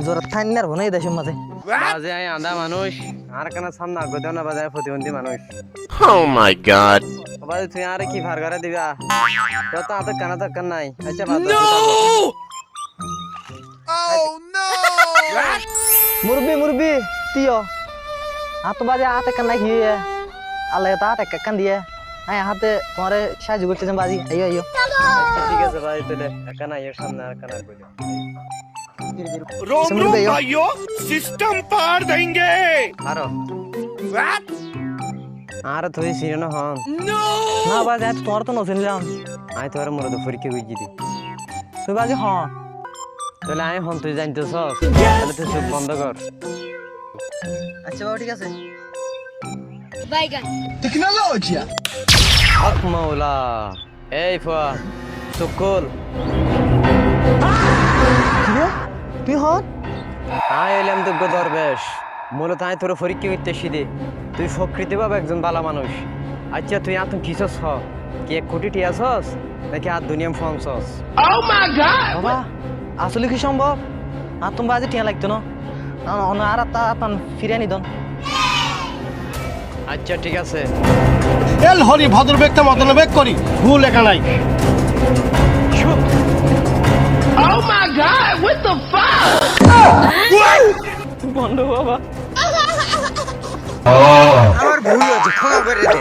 জোর ঠান্ডার ভনেই দেশের মাঝে বাজে আই আধা মানুষ আর কেন সামনে আগতে না বাজায় প্রতিবন্ধী মানুষ Oh my god. বাজে তুই আর কি ভার করে দিবা তো তো আতে কানা থাকার নাই আচ্ছা বাদ মুরবি মুরবি তিয় হাত বাজে হাতে কান্না খেয়ে আল্লাহ তা হাতে কান দিয়ে হ্যাঁ হাতে তোমার সাহায্য করতেছেন বাজি আইও আইও আচ্ছা ঠিক আছে ভাই তাহলে একানা এর সামনে আর কানা কইলো रोम रोम भाइयों सिस्टम पार देंगे আরো আর তুই সিরনো হন না বাজে আজ তোমার তো নছিলাম আই তোর মোর তো পরীক্ষা হই গিদি তুই বাজে হ্যাঁ তাহলে আই হন তুই জানতেছস তাহলে তুই চুপ বন্ধ কর আচ্ছা বাবা ঠিক আছে Baigan. হক মাওলা এই ফুয়া চুকুল কি রে তুই হন আই এলাম তো দরবেশ মূলত আই তোর পরীক্ষা করতেছি দে তুই প্রকৃতি বাবা একজন ভালো মানুষ আচ্ছা তুই এত কিসস হ কি 1 কোটি টি আসস নাকি আর দুনিয়া ফোনছস বাবা আসলে কি সম্ভব আর তুমি বাজে টিয়া লাগতো না আর তান ফিরে নিদন আচ্ছা ঠিক আছে এল হরি ভদ্রবেগটা মতনবেগ করি ভুল একা নাই বন্ধু বাবা আমার ভুল হয়েছে ক্ষমা করে দে